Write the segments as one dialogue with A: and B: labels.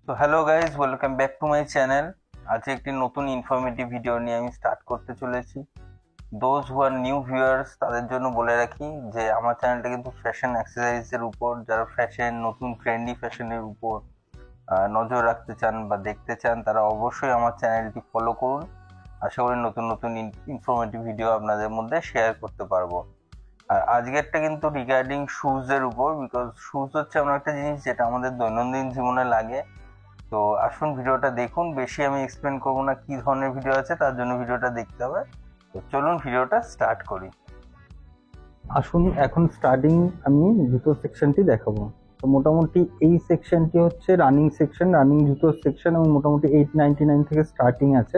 A: তো hello guys, welcome back to my channel. আজকে একটি নতুন ইনফরমেটিভ ভিডিও নিয়ে আমি স্টার্ট করতে চলেছি। Those who are new viewers তাদের জন্য বলে রাখি যে আমার চ্যানেলটা কিন্তু ফ্যাশন অ্যাক্সেসরিজের উপর, যারা ফ্যাশন নতুন ট্রেন্ডি ফ্যাশনের উপর নজর রাখতে চান বা দেখতে চান তারা অবশ্যই আমার চ্যানেলটি ফলো করুন। আশা করি নতুন নতুন ইনফরমেটিভ ভিডিও আপনাদের মধ্যে শেয়ার করতে পারবো। আর আজকেরটা কিন্তু রিগার্ডিং শুজের উপর, বিকজ শুজ হচ্ছে এমন একটা জিনিস যেটা আমাদের দৈনন্দিন জীবনে লাগে। তো আসুন ভিডিওটা দেখুন। বেশি আমি এক্সপ্লেন করবো না কি ধরনের ভিডিও আছে, তার জন্য ভিডিওটা দেখতে হবে। তো চলুন ভিডিওটা স্টার্ট করি।
B: আসুন এখন স্টার্টিং আমি জুতোর সেকশনটি দেখাবো। তো মোটামুটি এই সেকশনটি হচ্ছে রানিং সেকশন, রানিং জুতোর সেকশন, এবং মোটামুটি 899 থেকে স্টার্টিং আছে।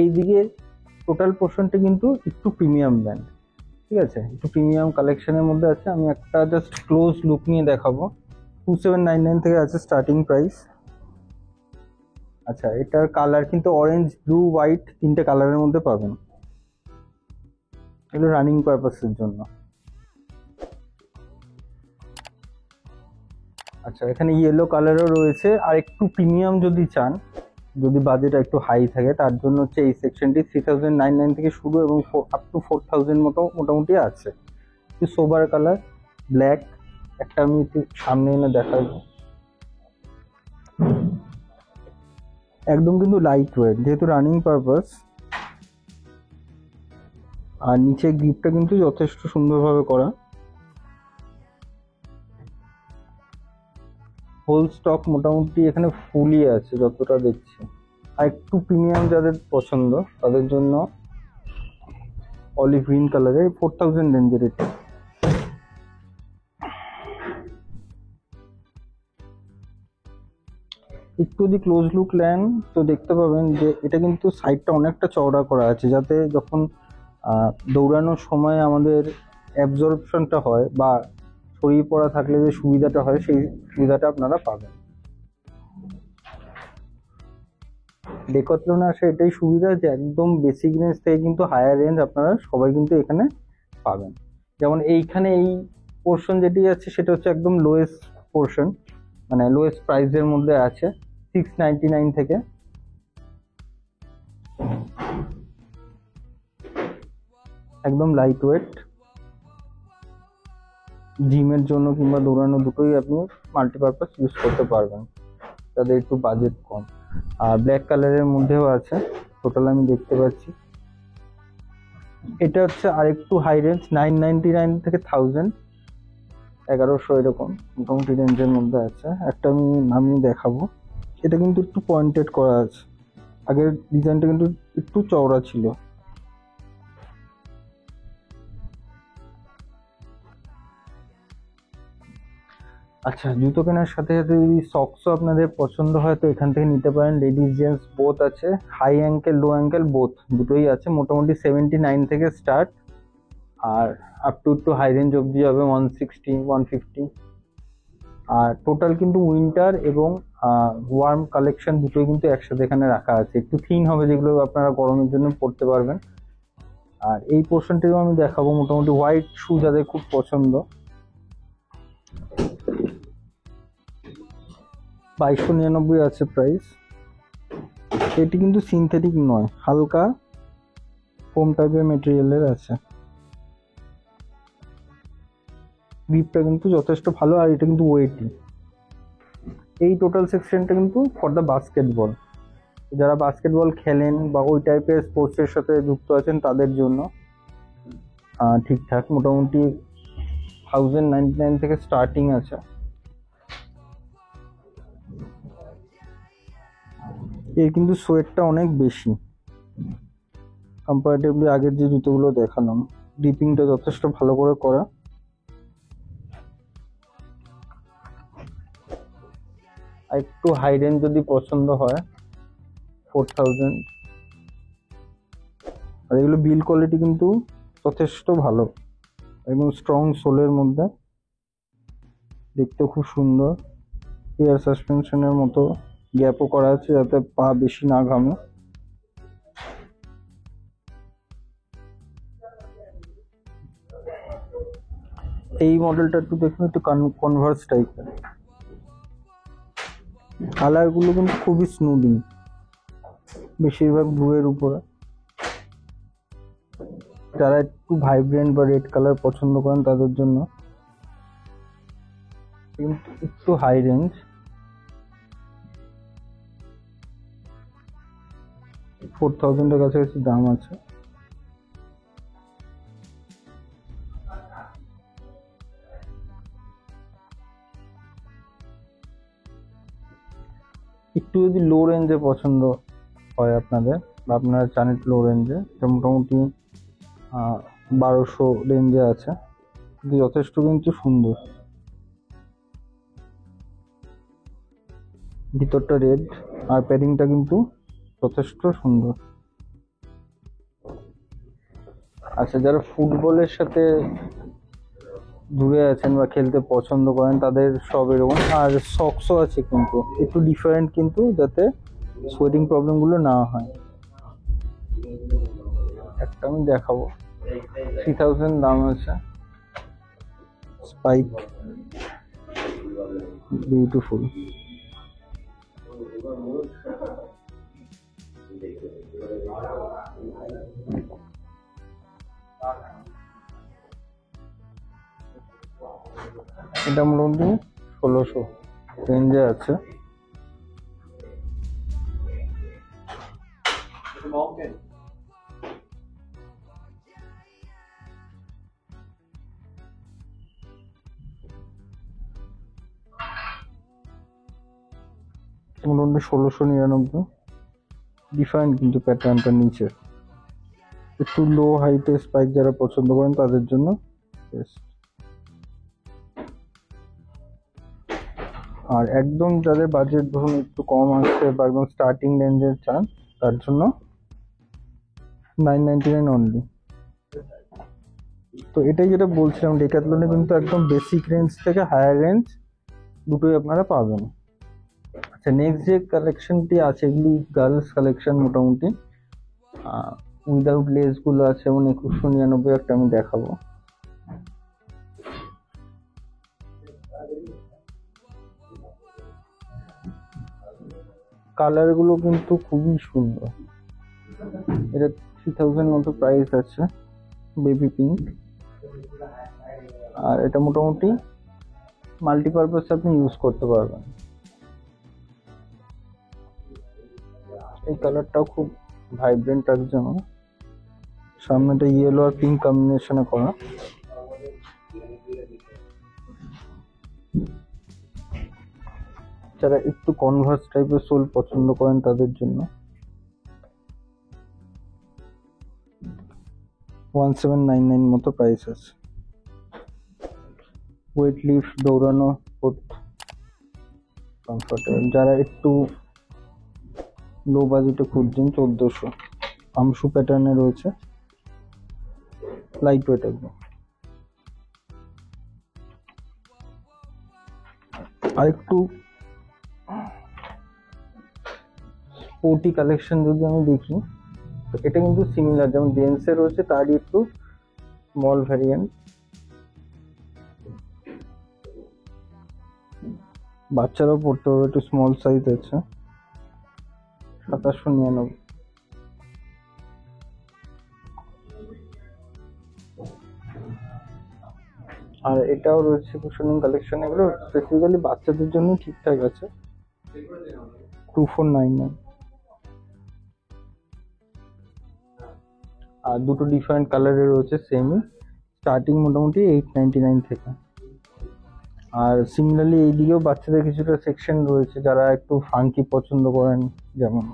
B: এইদিকে টোটাল পোর্শনটি কিন্তু একটু প্রিমিয়াম ব্র্যান্ড, ঠিক আছে, একটু প্রিমিয়াম কালেকশনের মধ্যে আছে। আমি একটা জাস্ট ক্লোজ লুক নিয়ে দেখাবো। 2799 থেকে আছে স্টার্টিং প্রাইস। আচ্ছা, এটার কালার কিন্তু অরেঞ্জ, ব্লু, হোয়াইট তিনটে কালারের মধ্যে পাবেন। এগুলো রানিং পারপাসের জন্য। আচ্ছা, এখানে ইয়েলো কালারও রয়েছে। আর একটু প্রিমিয়াম যদি চান, যদি বাজেট একটু হাই থাকে, তার জন্য হচ্ছে এই সেকশনটি 3099 থেকে শুরু এবং আপ টু 4000 মতো মোটামুটি আছে। একটু সোবার কালার ব্ল্যাক, একটা আমি একটু সামনে এনে দেখাবো। একদম কিন্তু লাইট ওয়েট, যেহেতু রানিং পারপাস। আর নিচে গ্রিপটা কিন্তু যথেষ্ট সুন্দরভাবে করা। হোল স্টক মোটামুটি এখানে ফুলই আছে যতটা দেখছি। আর একটু প্রিমিয়াম যাদের পছন্দ তাদের জন্য অলিভ গ্রিন কালারের 4000 রেঞ্জের এটা। একটু যদি ক্লোজ লুক নেন তো দেখতে পাবেন যে এটা কিন্তু সাইডটা অনেকটা চওড়া করা আছে, যাতে যখন দৌড়ানোর সময় আমাদের অ্যাবজর্পশনটা হয় বা ছড়িয়ে পড়া থাকলে যে সুবিধাটা হয়, সেই সুবিধাটা আপনারা পাবেন। ডেকাথলনে আসে এটাই সুবিধা যে একদম বেসিক রেঞ্জ থেকে কিন্তু হায়ার রেঞ্জ আপনারা সবাই কিন্তু এখানে পাবেন। যেমন এইখানে এই পোর্শন যেটি আছে সেটা হচ্ছে একদম লোয়েস্ট পোর্শন, মানে লোয়েস্ট প্রাইসের মধ্যে আছে 699 থেকে। একদম লাইট ওয়েট, জিমের জন্য কিংবা দৌড়ানো দুটোই আপনি মাল্টিপারপাস ইউজ করতে পারবেন, তাদের একটু বাজেট কম। আর ব্ল্যাক কালারের মধ্যেও আছে, টোটাল আমি দেখতে পাচ্ছি। এটা হচ্ছে আরেকটু হাই রেঞ্জ, 999 থেকে 1000, 1100 এরকম মোটামুটি রেঞ্জের মধ্যে আছে। একটা আমি নামিয়ে দেখাবো। এটা কিন্তু একটু পয়েন্টেড করা আছে, আগের ডিজাইনটা কিন্তু একটু চওড়া ছিল। আচ্ছা, জুতো কেনার সাথে সাথে যদি সক্সও আপনাদের পছন্দ হয় তো এখান থেকে নিতে পারেন। লেডিস জেন্টস বোথ আছে, হাই অ্যাঙ্কেল লো অ্যাঙ্কেল বোথ দুটোই আছে। মোটামুটি 79 থেকে স্টার্ট, আর আপ টু একটু হাই রেঞ্জ অবধি যাবে 160 150। আর টোটাল কিন্তু উইন্টার এবং ওয়ার্ম কালেকশন দুটোই কিন্তু একসাথে এখানে রাখা আছে। একটু থিন হবে, যেগুলো আপনারা গরমের জন্য পরতে পারবেন। আর এই পোর্শনটিও আমি দেখাবো। মোটামুটি হোয়াইট শু যাদের খুব পছন্দ, 2299 আছে প্রাইস। এটি কিন্তু সিনথেটিক নয়, হালকা ফোম টাইপের মেটেরিয়ালের আছে। গ্রিপটা কিন্তু যথেষ্ট ভালো, আর এটা কিন্তু ওয়েটি। এই টোটাল সেকশনটা কিন্তু ফর দ্য বাস্কেটবল, যারা বাস্কেটবল খেলেন বা ওই টাইপের স্পোর্টসের সাথে যুক্ত আছেন তাদের জন্য ঠিকঠাক। মোটামুটি 1099 থেকে স্টার্টিং আছে। এর কিন্তু সোয়েটটা অনেক বেশি কম্পারেটিভলি আগের যে জুতোগুলো দেখালাম। ডিপিংটা যথেষ্ট ভালো করে করা। আর একটু হাই রেঞ্জ যদি পছন্দ হয় 4000। আর এগুলো বিল কোয়ালিটি কিন্তু যথেষ্ট ভালো, একদম স্ট্রং সোলের মধ্যে, দেখতে খুব সুন্দর। এয়ার সাসপেনশনের মতো গ্যাপও করা আছে যাতে পা বেশি না ঘামে। এই মডেলটা একটু দেখুন, একটু কনভার্স টাইপের। কালারগুলো কিন্তু খুবই স্নুডি, বেশিরভাগ ব্লু এর উপরে। যারা একটু ভাইব্রেন্ট বা রেড কালার পছন্দ করেন তাদের জন্য, কিন্তু একটু হাই রেঞ্জ। 4000 এর কাছাকাছি দাম আছে। একটু যদি লো রেঞ্জে পছন্দ হয় আপনাদের, বা আপনারা চান একটু লো রেঞ্জে, মোটামুটি 1200 রেঞ্জে আছে, যথেষ্ট কিন্তু সুন্দর। ভিতরটা রেড আর প্যাডিংটা কিন্তু যথেষ্ট সুন্দর। আচ্ছা, যারা ফুটবলের সাথে দূরে আছেন বা খেলতে পছন্দ করেন তাদের সব এরকম। আর সক্সও আছে কিন্তু একটু ডিফারেন্ট, কিন্তু যাতে সোয়েটিং প্রবলেমগুলো না হয়। একটা আমি দেখাবো, 3000 দাম আছে। Spike, beautiful. এটা মোটামুটি 1600 রেঞ্জে আছে। মোটামুটি 1699। ডিফারেন্ট কিন্তু প্যাটার্নটা নিচে। একটু লো হাইটে স্পাইক যারা পছন্দ করেন তাদের জন্য বেস্ট। আর একদম যাদের বাজেট ধরুন একটু কম আসছে বা একদম স্টার্টিং রেঞ্জের চান, তার জন্য 999 অনলি। তো এটাই যেটা বলছিলাম, ডেকাথলনে কিন্তু একদম বেসিক রেঞ্জ থেকে হায়ার রেঞ্জ দুটোই আপনারা পাবেন। আচ্ছা, নেক্সট যে কালেকশনটি আছে এগুলি গার্লস কালেকশন মোটামুটি। উইদাউট লেস গুলো আছে, যেমন 2199 একটা আমি দেখাবো। কালার গুলো কিন্তু খুবই সুন্দর। এটা 3000 মতো প্রাইস আছে, বেবি পিঙ্ক। আর এটা মোটামুটি মাল্টিপারপাস আপনি ইউজ করতে পারবেন। এই কালারটাও খুব ভাইব্রেন্ট লাগছে আমার। সামনেটা ইয়েলো আর পিঙ্ক কম্বিনেশনে করা। যারা একটু কনভার্স টাইপের সোল পছন্দ করেন তাদের জন্য 1799 মতো প্রাইস আছে। ওয়েট লিফট, দৌড়ানো কমফোর্টেবল। যারা একটু লো বাজেটে খুঁজছেন 1400, আমশু প্যাটার্নে রয়েছে, লাইট ওয়েট একদম। আর একটু স্পোর্টি কালেকশন যদি আমি দেখি, তো এটা কিন্তু সিমিলার, যেমন জেন্টসের রয়েছে তারই একটু স্মল ভ্যারিয়েন্ট। বাচ্চারাও পড়তে হবে, একটু স্মল সাইজ আছে, 2799। আর এটাও রয়েছে কুশনিং কালেকশন। এগুলো স্পেসিফিক্যালি বাচ্চাদের জন্য ঠিকঠাক আছে, 2499। আর দুটো ডিফারেন্ট কালারের রয়েছে সেমই, স্টার্টিং মোটামুটি 899 থেকে। আর সিমিলারলি এইদিকেও বাচ্চাদের কিছুটা সেকশন রয়েছে, যারা একটু ফাঙ্কি পছন্দ করেন, যেমন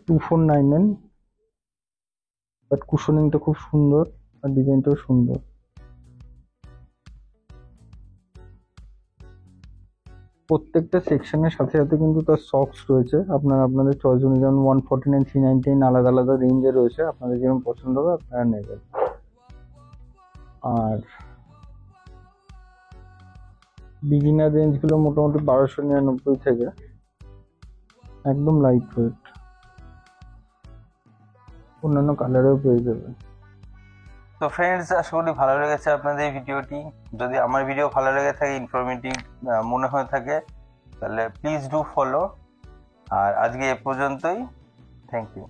B: 2499। বাট কুশনিংটা খুব সুন্দর আর ডিজাইনটাও সুন্দর। প্রত্যেকটা সেকশনের সাথে সাথে কিন্তু তার সক্স রয়েছে, আপনাদের চয়েস অনুযায়ী। যেমন 149, 399 আলাদা আলাদা রেঞ্জে রয়েছে, আপনাদের যেরকম পছন্দ হবে আপনারা নেবেন। আর বিগিনার রেঞ্জগুলো মোটামুটি 1299 থেকে, একদম লাইট ওয়েট, অন্যান্য কালারেও পেয়ে যাবেন।
A: তো ফ্রেন্ডস, আশা করি ভালো লেগেছে আপনাদের এই ভিডিওটি। যদি আমার ভিডিও ভালো লেগে থাকে, ইনফরমেটিভ মনে হয়ে থাকে, তাহলে প্লিজ ডু ফলো। আর আজকে এ পর্যন্তই। Thank you.